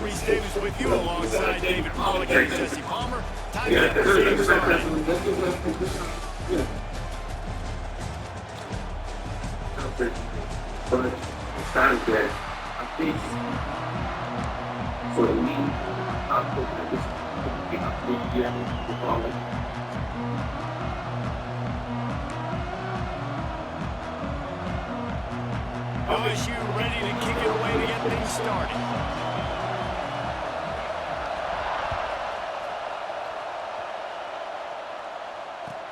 Referee Davis with you alongside David Pollack and Jesse Palmer. Time to get this game started. OSU ready to kick it away to get things started.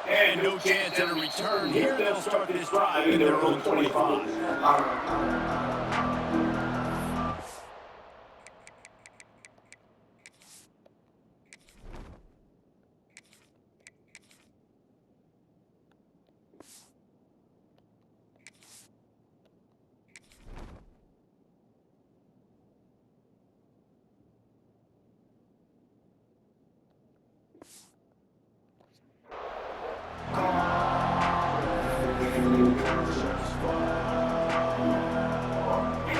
And no chance at a return here. They'll start this drive in their own 25.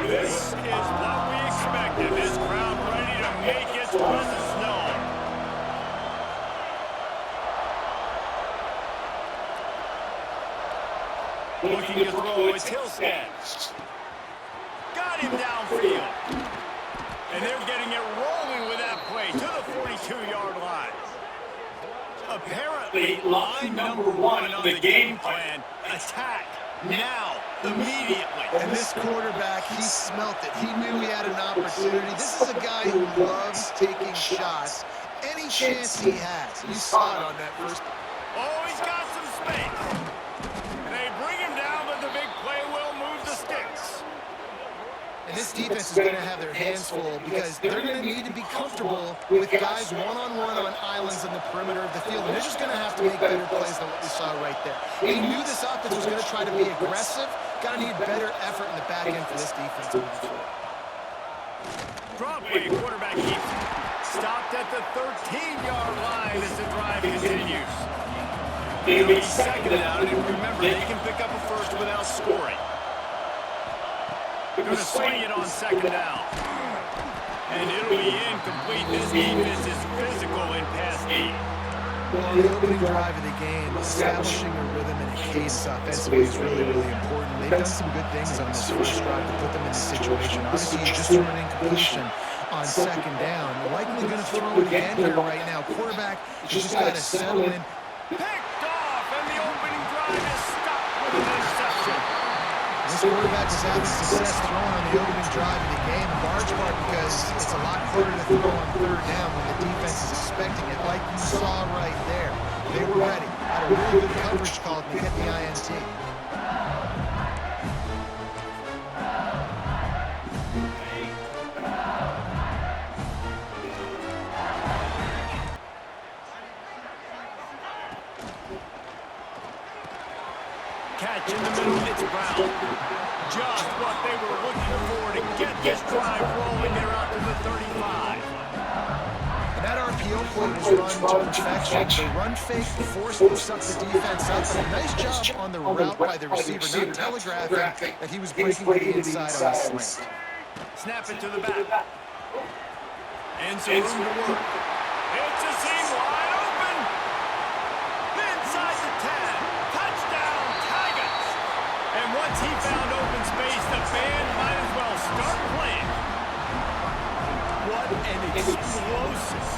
This is what we expected. This crowd ready to make its presence known. Looking to throw, it's Hillstead. Got him downfield. And they're getting it rolling with that play to the 42-yard line. Apparently, line number one on the game plan, attack now, immediately. And this quarterback, he smelt it. He knew he had an opportunity. This is a guy who loves taking shots. Any chance he has. You saw it on that first. Oh, he's got some space. They bring him down, but the big play will move the sticks. And this defense is going to have their hands full because they're going to need to be comfortable with guys one-on-one on islands in the perimeter of the field. And they're just going to have to make better plays than what we saw right there. They knew this offense was going to try to be aggressive. Got to need better effort in the back end for this defense moving forward. Drop play, quarterback keeps it. Stopped at the 13-yard line as the drive continues. It'll be second down, and remember, they can pick up a first without scoring. They're going to swing it on second down. And it'll be incomplete. This defense is physical in pass game. Well, the opening drive of the game, establishing a rhythm and a cadence offensively is really, really important. They've done some good things on this first drive to put them in this situation. Obviously, you just threw an incompletion on second down. They're likely going to throw it again here right now. Quarterback just got to settle in. Picked off, and the opening drive is stopped with an interception. This quarterback was having success throwing on the opening drive of the game, in large part because it's a lot harder to throw on third down when the defense is expecting it, like you saw right there. They were ready. Had a really good coverage call to get the INT. Catch in the middle, it's Brown. Just what they were looking for to get this drive rolling. They're out to the 35. And that RPO play was run to perfection. The run fake forced up the defense up, and a nice job on the route by the receiver, not telegraphing that he was breaking to the inside on a slant. Snap it to the back. And so room to work. It's a seam wide open. Inside the 10. Touchdown, Tigers. And once he found open space, the band might as well start playing. What an explosive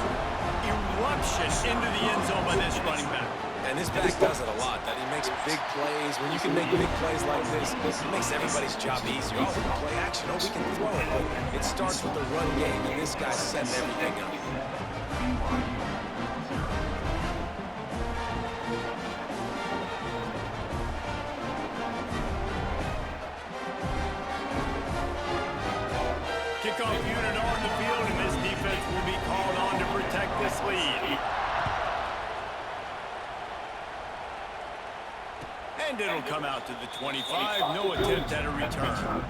eruption into the end zone by this running back. And this back does it a lot, that he makes big plays. When you can make big plays like this, it makes everybody's job easier. Oh, we can play action. Oh, we can throw it. But it starts with the run game, and this guy's setting everything up. Kickoff unit on the field, and this defense will be called on to protect this lead. And it'll come out to the 25. No attempt at a return.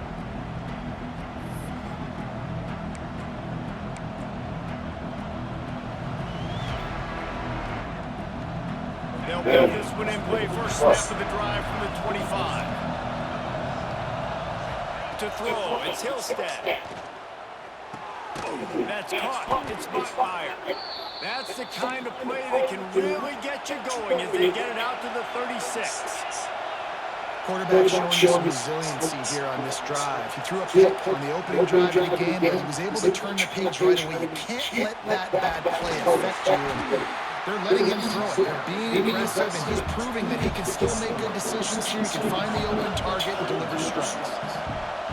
They'll put this one in play. First snap of the drive from the 25. To throw, it's Hillstead. That's caught. It's Bachmeier. That's the kind of play that can really get you going as they get it out to the 36. Quarterback showing you some resiliency here on this drive. He threw a pick on the opening drive of the game, but he was able to turn the page right away. You can't let that bad play affect you. They're letting him throw it. They're being aggressive, and he's proving that he can still make good decisions here. He can find the open target and deliver strikes.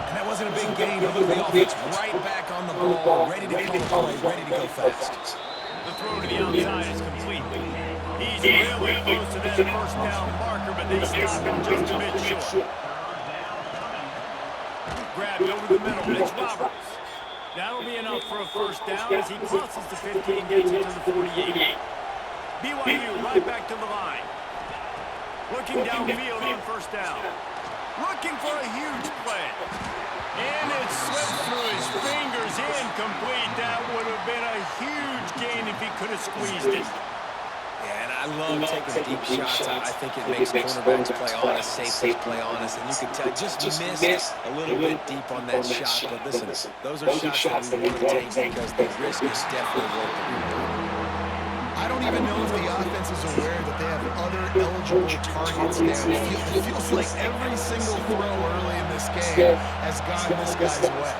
And that wasn't a big gain, but look at the offense right back on the ball, ready to call a play, ready to go fast. The throw to the outside is complete. He's really close to that first down marker, but they stop him just a bit short. Grabbed over the middle, Mitch Roberts. That'll be enough for a first down as he crosses the 15, gets it to the 48. BYU right back to the line. Looking downfield on first down. Looking for a huge play. And it slipped through his fingers, incomplete. That would have been a huge gain if he could have squeezed it. Yeah, and I love taking deep shots. I think it makes cornerbacks play honest, safeties play honest, and you can tell just missed a little bit deep on that shot. But listen, those are shots that we want to take because the risk is definitely worth it. I don't even know if the offense is aware that they have other eligible targets now. It feels like every single throw early in this game has gone this guy's way.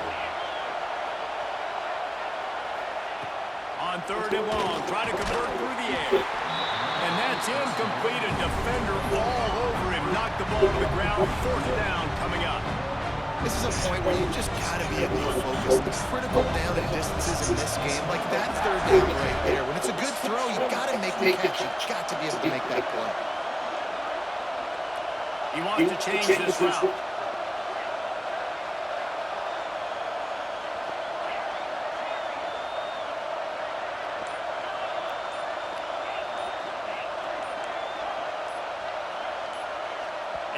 On third and long, try to convert through the air. And that's incomplete. A defender all over him. Knocked the ball to the ground. Fourth down coming up. This is a point where you just got to be able to focus. The critical down and distances in this game, like that third down right there. When it's a good throw, you got to make the catch. You got to be able to make that play. He wants to change this route.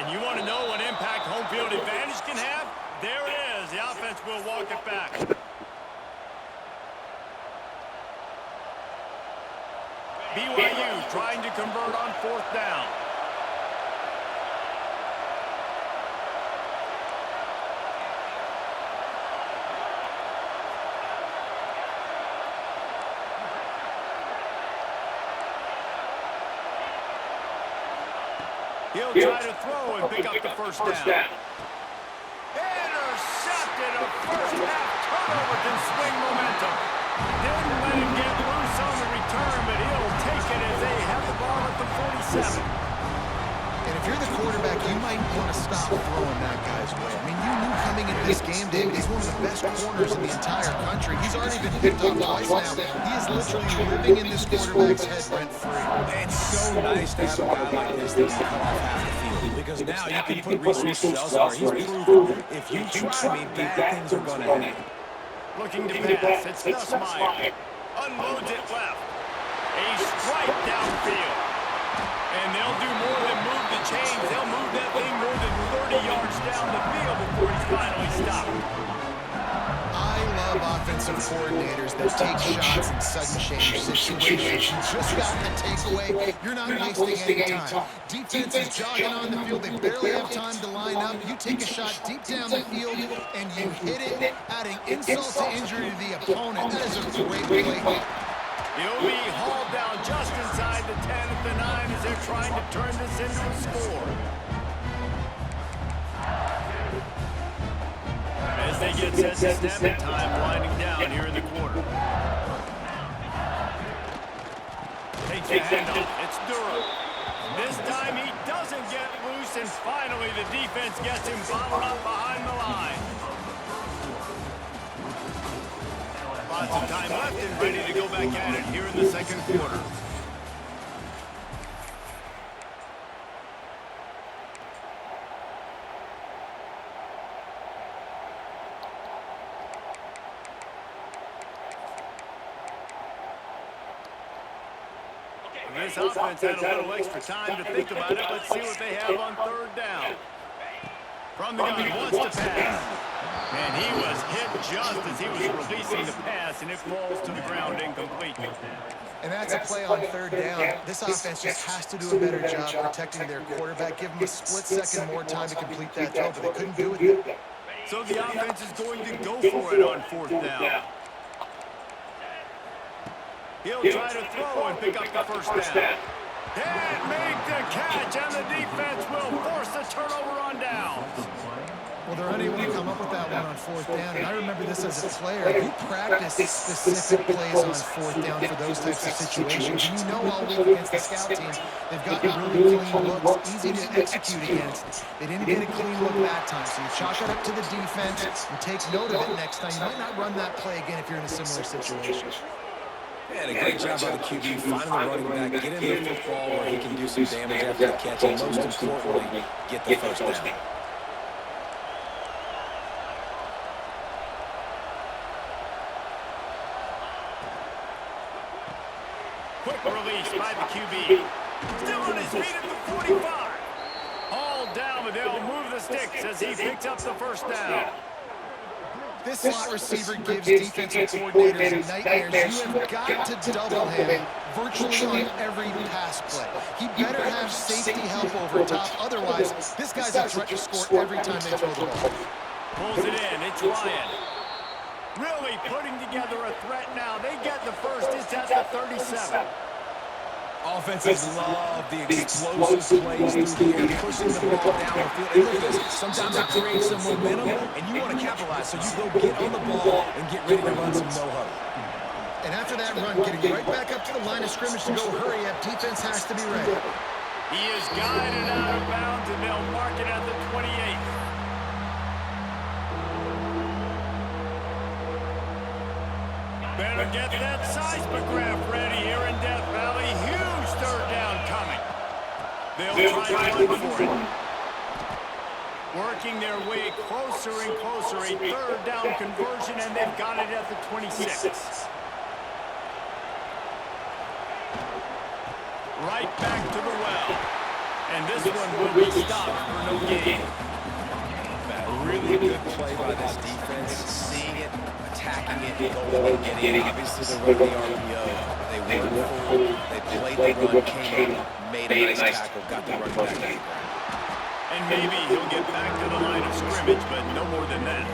And you want to know what impact home field advantage can have? There it is. The offense will walk it back. BYU trying to convert on fourth down. He'll try to throw and pick up the first down. Intercepted. A first half turnover can swing momentum. Didn't let him get loose on the return, but he'll take it as they have the ball at the 47. And if you're the quarterback, you might want to stop throwing that guy's way. I mean, you knew coming into this game, David, he's one of the best corners in the entire country. He's already been picked up twice now. He is literally living in this quarterback's head rent-free. It's so nice to have a guy like this that can come off half the field because now you can put resources elsewhere. He's proven if you try me, bad things are going to happen. Looking to pass. It's Nussmeier. Unloads it left. A strike downfield. And they'll do more than move the chains. They'll move that thing more than 30 yards down the field before he's finally stopped. I love offensive coordinators that take shots in sudden change situations. You just got the takeaway. You're not wasting any time. Defense is jogging on the field. They barely have time to line up. You take a shot deep down the field, and you hit it, adding insult to injury to the opponent. That is a great play. He'll be hauled down just inside the 10 at the 9 as they're trying to turn this into a score. As they get set to snap time winding down here in the quarter. Takes the handoff. It's Durham. This time he doesn't get loose, and finally the defense gets him bottled up behind the line. Lots of time left and ready to go back at it here in the second quarter. This offense had a little extra time to think about it. Let's see what they have on third down. From the gun, wants to pass. And he was hit just as he was releasing the pass, and it falls to the ground incomplete. And that's a play on third down. This offense just has to do a better job protecting their quarterback. Give them a split second more time to complete that throw, but they couldn't do it. So the offense is going to go for it on fourth down. He'll try to throw and pick up the first down. Can't make the catch, and the defense will force the turnover on downs. Well, they're unable to come up with that one on fourth down, and I remember this as a player. You practice specific plays on fourth down for those types of situations. You know all week against the scout team, they've gotten really clean looks, easy to execute against. They didn't get a clean look that time, so you chalk it up to the defense and take note of it next time. You might not run that play again if you're in a similar situation. And a great job by the QB, finding the running back, get him the football where he can do some damage after the catch, and most importantly, get the first down. Quick release by the QB. Still on his feet at the 45. All down, but they'll move the sticks as he picks up the first down. This slot receiver gives defensive coordinators nightmares. You have got to double him virtually on every pass play. He better have safety help over top. Otherwise, this guy's a threat to score every time they throw the ball. Pulls it in. It's Ryan. Really putting together a threat now. They get the first. It's at the 37. Offenses love the explosive plays through the air, pushing the ball down the field. And look at this. Sometimes it creates some momentum, and you want to capitalize. So you go get on the ball and get ready to run some no-huddle. And after that run, getting right back up to the line of scrimmage to go hurry up, defense has to be ready. He is guided out of bounds, and they'll mark it at the 28. Better get that seismograph ready here in Death Valley. Huge third down coming. They'll try to run for it. Working their way closer and closer. A third down conversion, and they've got it at the 26. Right back to the well. And this one will be stopped for no gain. A really good play by this defense, seeing it, attacking it, going and getting it. Obviously, they run the RPO. They went full. They played the run, came up, made a nice tackle, got the run back in. And maybe he'll get back to the line of scrimmage, but no more than that.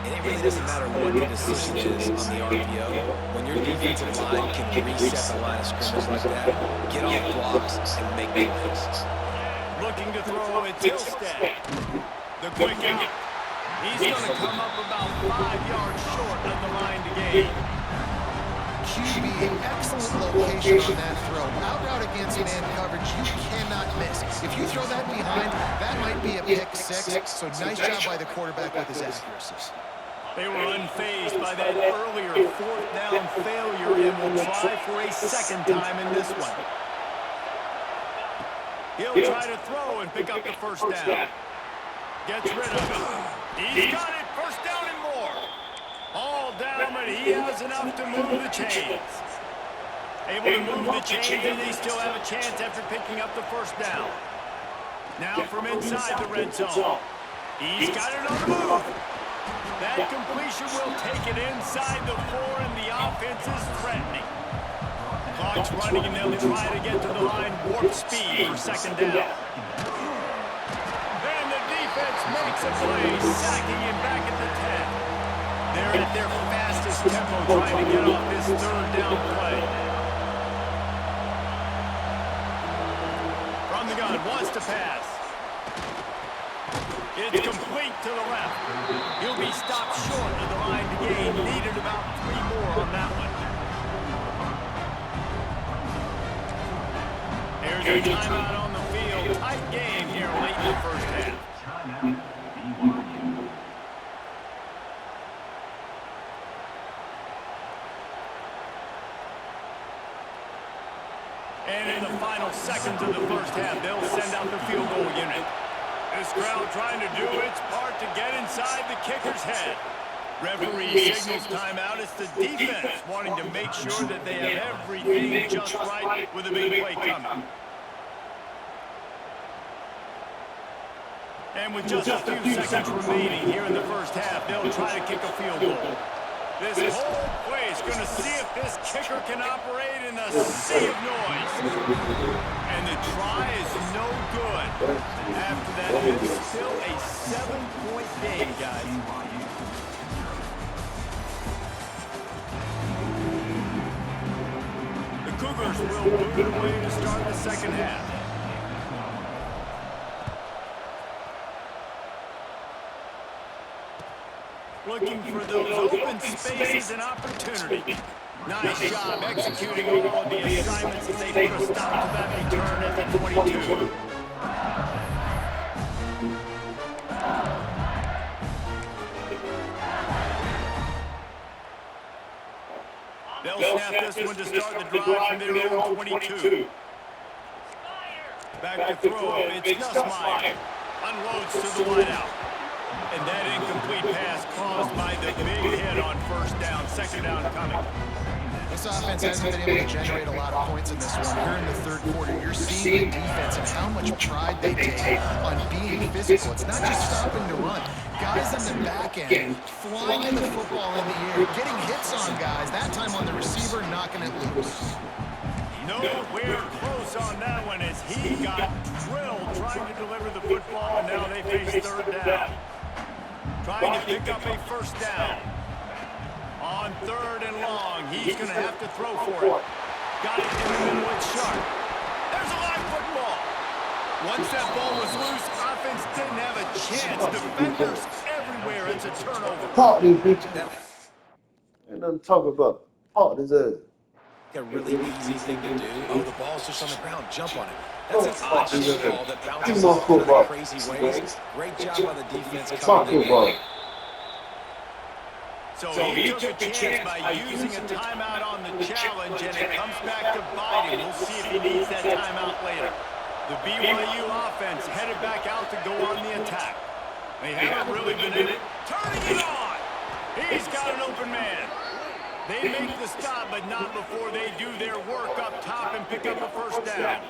And it really doesn't matter what the decision is on the RPO. When your defensive line can reset the line of scrimmage like that, get off blocks and make plays. Looking to throw, it's Hillstead. The quick out. He's going to come up about 5 yards short of the line to gain. QB, excellent location on that throw. Out route against man coverage, you cannot miss. If you throw that behind, that might be a pick six. So nice job by the quarterback with his accuracy. They were unfazed by that earlier fourth down failure and will try for a second time in this one. He'll try to throw and pick up the first down. Gets rid of it. He's got it. First down and more. All down, but he has enough to move the chains. Able to move the chains, and they still have a chance after picking up the first down. Now from inside the red zone. He's got it on the move. That completion will take it inside the 4, and the offense is threatening. Clock's running, and they'll try to get to the line warp speed for second down. And the defense makes a play, sacking him back at the 10. They're at their fastest tempo trying to get off this third down play. From the gun, wants to pass. It's complete to the left. He'll be stopped short of the line to gain. Needed about 3 more on that one. There's a timeout on the field. Tight game here late in the first half. And in the final seconds of the first half, they'll send out the field goal unit. This crowd trying to do its part to get inside the kicker's head. Referee signals timeout. It's the defense wanting to make sure that they have everything just right with a big play coming. And with just a few seconds remaining here in the first half, they'll try to kick a field goal. This whole play is going to see if this kicker can operate in a sea of noise. And the try is no good. After that, it's still a 7-point game, guys. Steelers will move away to start the second half. Looking for those open spaces and opportunity. Nice job executing all of the assignments as they put a stop to that return at the 22. They'll snap this one to start the drive from their own 22. Back to throw. It's Nussmeier. Unloads to the wideout. And that incomplete pass caused by the big hit on first down. Second down coming. This offense hasn't been able to generate a lot of points in this one. Here in the third quarter, you're seeing the defense and how much pride they take on being physical. It's not just stopping the run. Guys in the back end, flying the football in the air, getting hits on guys, that time on the receiver, knocking it loose. Nowhere close on that one as he got drilled trying to deliver the football, and now they face third down. Trying to pick up a first down. On third and long, he's going to have to throw for it. Got it in the middle, it's Sharp. There's a live football. Once that ball was loose, offense didn't have a chance. Defenders everywhere, it's a turnover. Park these bitches. Ain't nothing to talk about. Park this ass. A really easy thing to do. Oh, the ball's just on the ground. Jump on it. That's an odd shaped ball that bounces off in crazy ways. Great job by the defense coming in. So he took a chance by using a timeout on the challenge, and it comes back to bite him. We'll see if he needs that timeout later. The BYU offense headed back out to go on the attack. They haven't really been in it. Turning it on! He's got an open man. They make the stop, but not before they do their work up top and pick up a first down.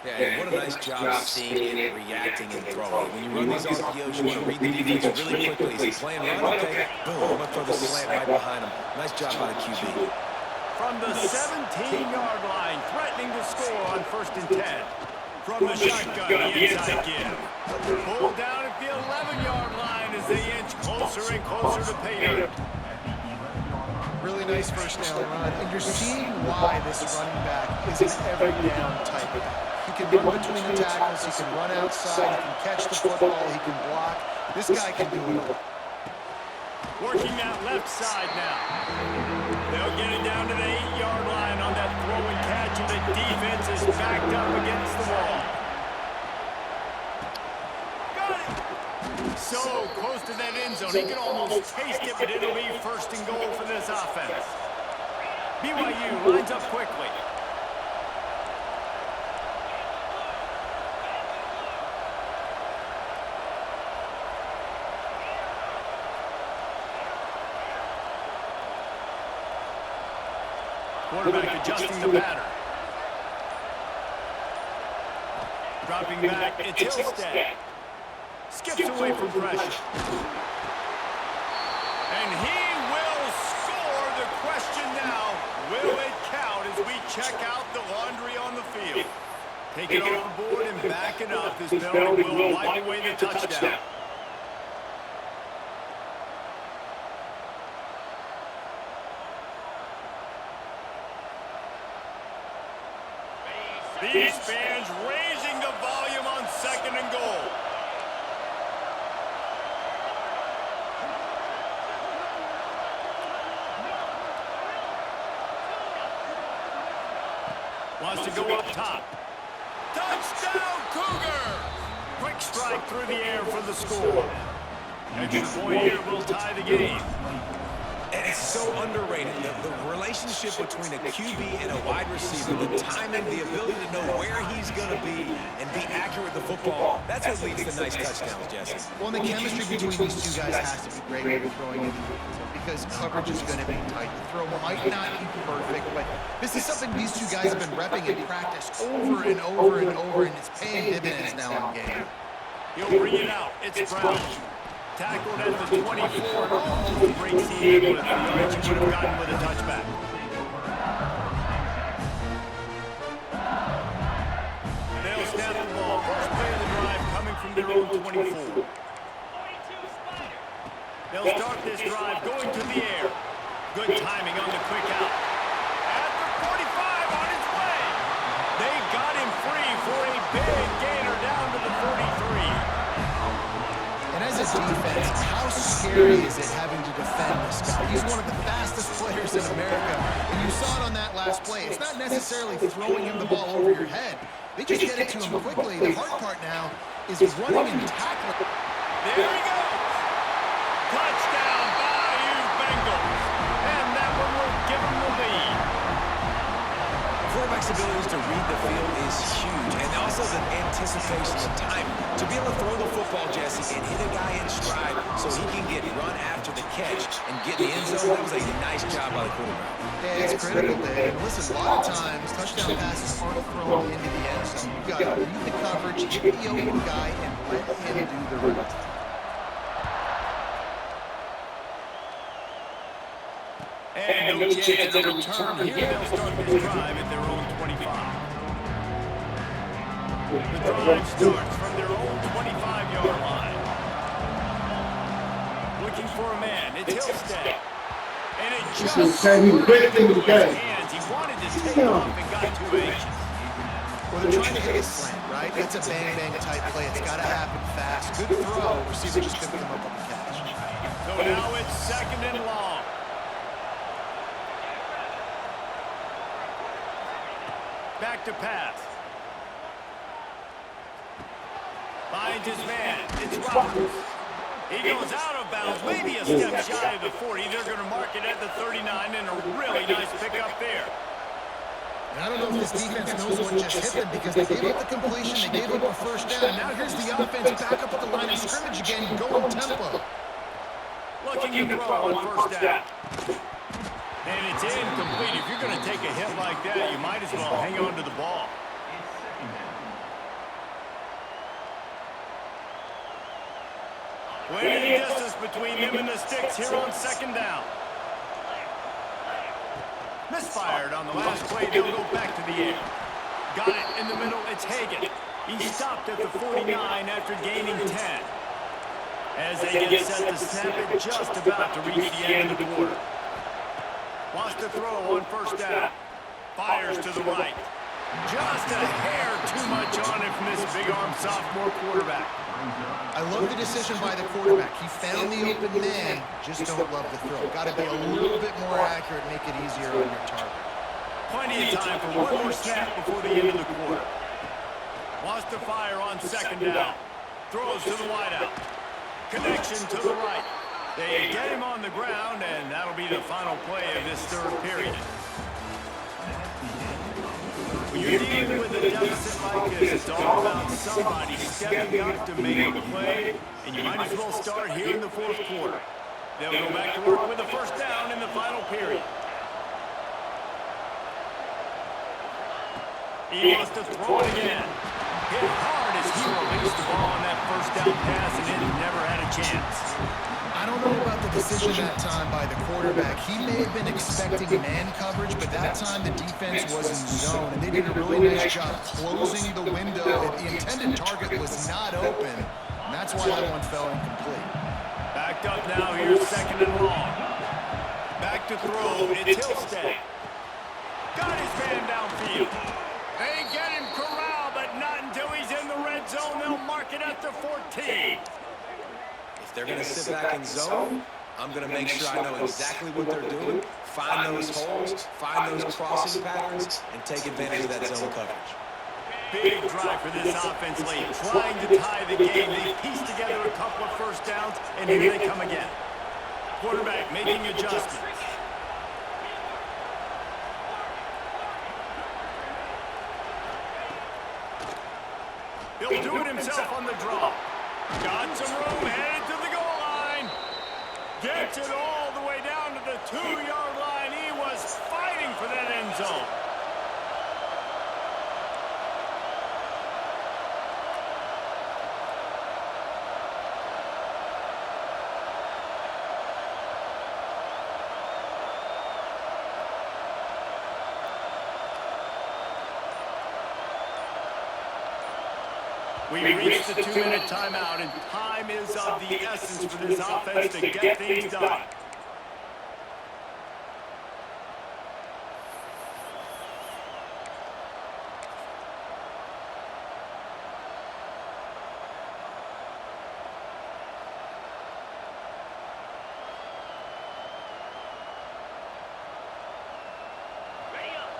Yeah, and what a nice job seeing it, reacting, and throwing. When you run these RPOs, you want to read the defense really quickly. Is he playing run? Okay, boom, I'm going to throw the slant right behind him. Nice job by the QB. From the 17-yard line, threatening to score on 1st and 10. From the shotgun, the inside give. Pulled down at the 11-yard line as they inch closer and closer to pay dirt. Really nice first down run, and you're seeing why this running back is an every down type of back. He can run between the tackles, he can run outside, he can catch the football, he can block. This guy can do it all. Working that left side now. They'll get it down to the 8-yard line on that throw and catch, and the defense is backed up against the wall. Got it! So close to that end zone, he can almost taste it, but it'll be 1st and goal for this offense. BYU lines up quickly. Quarterback adjusting the pattern. Dropping back, it's Hillstead. Skips away from pressure. And he will score. The question now, will it count as we check out the laundry on the field? Take it off the board and back it up. This penalty will wipe away the touchdown. These fans raising the volume on 2nd and goal. Wants to go up top. Touchdown, Cougar! Quick strike through the air for the score. Extra point here will tie the game. And it's so underrated. The relationship between a QB and a wide receiver, the timing, the ability to know where he's going to be and be accurate with the football, that's what leads to nice touchdowns, Jesse. Well, and the chemistry between these two guys has to be great when you're throwing in because coverage is going to be tight. The throw might not be perfect, but this is something these two guys have been repping in practice over and over and over, and it's paying dividends now in game. He'll bring it out. It's Brown. Tackled at the 24, almost breaks the end with the yards he would have gotten with a touchback. They'll snap the ball. First play of the drive coming from their own 24. They'll start this drive going to the air. Good timing on the quick out. At the 45, he's one of the fastest players in America. And you saw it on that last play. It's not necessarily throwing him the ball over your head. They just get it to him quickly. The hard part now is running and tackling. There he goes. Touchdown, Bayou Bengals. And that one will give them the lead. Quarterback's abilities to read the field is huge, and also the anticipation, the timing. To be able to throw the football, Jesse, and hit a guy in stride so he can get run after the catch and get in the end zone, that was a nice job by the quarterback. Yeah, it's critical, Dave. And listen, a lot of times, touchdown passes aren't thrown into the end zone. You've got to read the coverage, hit the open guy, and let him do the rest. And no chance at a return here. They'll start this drive at their own 25. The drive starts from their own 25-yard line. Looking for a man. It's Hillstead. And it just slipped into his hands. He wanted to take off and got too anxious. Well, they're trying to hit a slant, right? It's a bang-bang type play. It's got to happen fast. Good throw. Receiver just couldn't come up with the catch. So now it's 2nd and long. Back to pass. Finds his man. It's Roberts. He goes out of bounds, maybe a step shy of the 40. They're going to mark it at the 39, and a really nice pickup there. And I don't know if this defense knows what just hit them because they gave up the completion, they gave up a first down, and now here's the offense back up at the line of scrimmage again, going tempo. Looking to throw on first down. And it's incomplete. If you're going to take a hit like that, you might as well hang on to the ball. Plenty of distance between them and the sticks here on 2nd down. Misfired on the last play. They'll go back to the air. Got it in the middle. It's Hagan. He stopped at the 49 after gaining 10. As they get set to snap it, just about to reach the end of the quarter. Wants to throw on first down. Fires to the right. Just a hair too much on it from this big-arm sophomore quarterback. I love the decision by the quarterback. He found the open man, just don't love the throw. Got to be a little bit more accurate, make it easier on your target. Plenty of time for one more snap before the end of the quarter. Wants to fire on 2nd down. Throws to the wideout. Connection to the right. They get him on the ground, and that'll be the final play of this 3rd period. When you're dealing with a deficit like this, it's all about somebody stepping up to make a play, and you might as well start here in the 4th quarter. They'll go back to work with a first down in the final period. He wants to throw it again. Hit hard as he released the ball on that first down pass, and it never had a chance. I don't know about the decision that time by the quarterback. He may have been expecting man coverage, but that time the defense was in zone, and they did a really nice job closing the window. The intended target was not open, and that's why that one fell incomplete. Backed up now, here's 2nd and long. Back to throw, it's Hillstead. Got his man downfield. They get him corralled, but not until he's in the red zone. They'll mark it at the 14. If they're going to sit back in zone, I'm going to make sure I know exactly what they're doing, find those holes, find those crossing patterns, and take advantage of that zone coverage. Big drive for this offense late, trying to tie the game. They pieced together a couple of first downs, and here they come again. Quarterback making adjustments. He'll do it himself on the draw. Got some room, headed to the goal line. Gets it all the way down to the 2-yard line. He was fighting for that end zone. We reached the 2-minute timeout, and time is of the essence for this offense to get things done.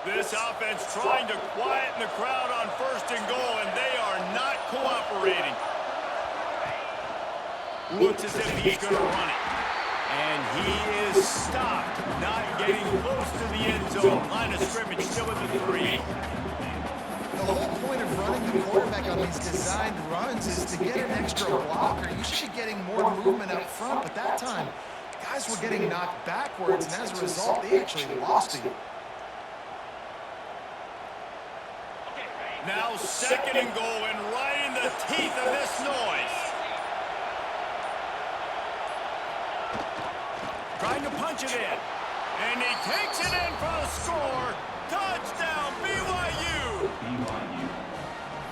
This offense trying to quieten the crowd on 1st and goal, and they are not cooperating. Looks as if he's going to run it. And he is stopped, not getting close to the end zone. Line of scrimmage still at the 3. The whole point of running the quarterback on these designed runs is to get an extra blocker. You should be getting more movement up front, but that time, guys were getting knocked backwards, and as a result, they actually lost it. Now 2nd and goal, and right in the teeth of this noise. Trying to punch it in. And he takes it in for the score. Touchdown, BYU!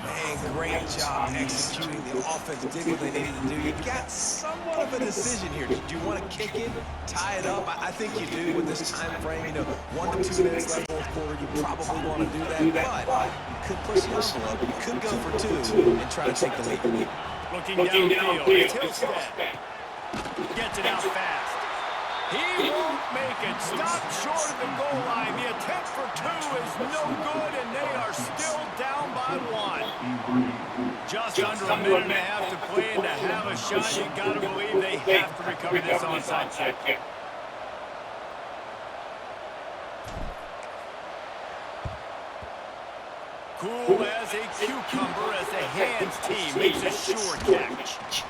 Man, great job executing. The offense did what they needed to do. You got somewhat of a decision here. Do you want to kick it, tie it up? I think you do with this time frame. You know, 1 to 2 minutes left 4th quarter. You probably want to do that, but you could push the envelope. You could go for 2 and try to take the lead. Looking downfield, it's Hillstead. Gets it out fast. He won't make it. Stopped short of the goal line. The attempt for 2 is no good, and they are still down by 1. Just under a minute and a half to play, and to have a shot, you got to believe they have to recover this onside kick. Cool as a cucumber as the hands team makes a sure catch.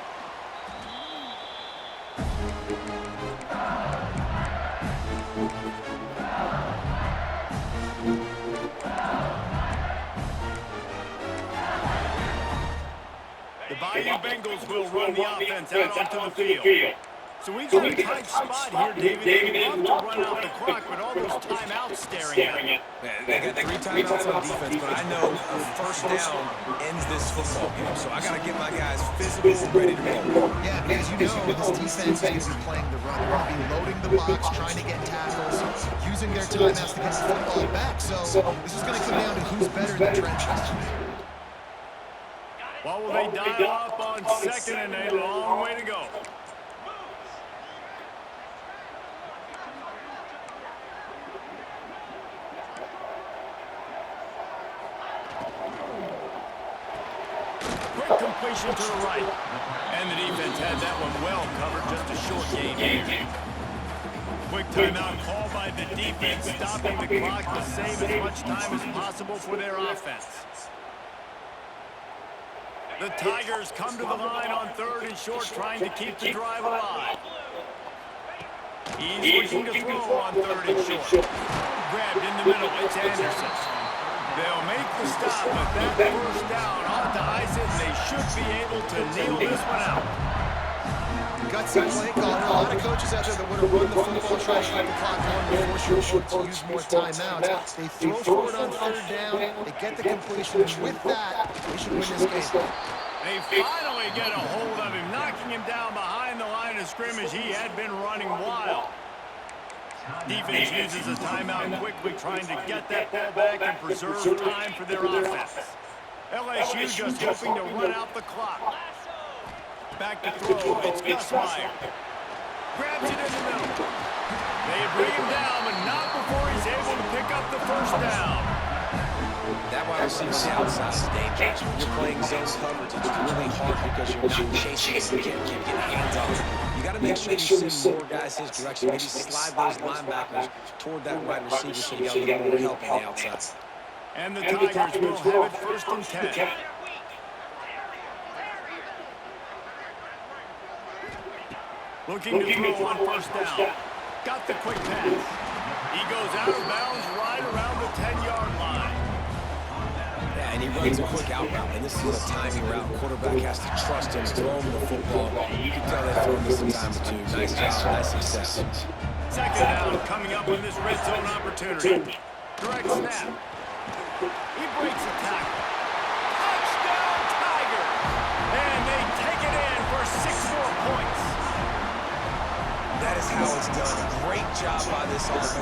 The Bayou Bengals will run the offense out onto the field. So we've got a tight spot here, David. They love to run out the clock, but all those timeouts staring at you. They got 3 timeouts on defense, but I know 1st down ends this football game. So I got to get my guys physical, ready to roll. Yeah, because you know this defense is going to be playing the run. They're going to be loading the box, trying to get tackles, using their timeouts to get the football back. So this is going to come down to who's better in the trenches. Well, will they dial up on 2nd and a long way to go? Quick completion to the right. And the defense had that one well covered, just a short gain here. Quick timeout called by the defense, stopping the clock to save as much time as possible for their offense. The Tigers come to the line on 3rd and short, trying to keep the drive alive. He's looking to throw on 3rd and short. Grabbed in the middle, it's Anderson. They'll make the stop, but that 1st down ought to ice it, and they should be able to nail this one out. Gutsy play call. A lot of coaches out there that would have run the football, try to keep the clock going before short to use more timeouts. They throw forward on 3rd down. They get the completion, and with that, they should win this game. They finally get a hold of him, knocking him down behind the line of scrimmage. He had been running wild. Defense uses a timeout quickly, trying to get that ball back and preserve time for their offense. LSU just hoping to run out the clock. Back to throw, it's Gus Meyer. Grabs it in the middle. They bring him down, but not before he's able to pick up the 1st down. That wide receiver on the outside is dangerous. When you're playing zone coverage, it's really hard because you're not chasing it. You can't get hands on it. You got to make sure you send more guys his direction. Maybe slide those linebackers toward that wide receiver so you got a little more help on the outside. And the Tigers will have it 1st and 10. Looking to throw on 1st down. Got the quick pass. He goes out of bounds right around the 10-yard line. Yeah, and he runs a quick out route, and this is a timing route. Quarterback has to trust him, throw him the football. You can tell they've thrown this a time or 2. Nice job, nice success. 2nd down coming up on this red zone opportunity. Direct snap. He breaks a tackle. Touchdown, Tiger! And they take it in for 6 more points. That is how it's done. Great job by this offense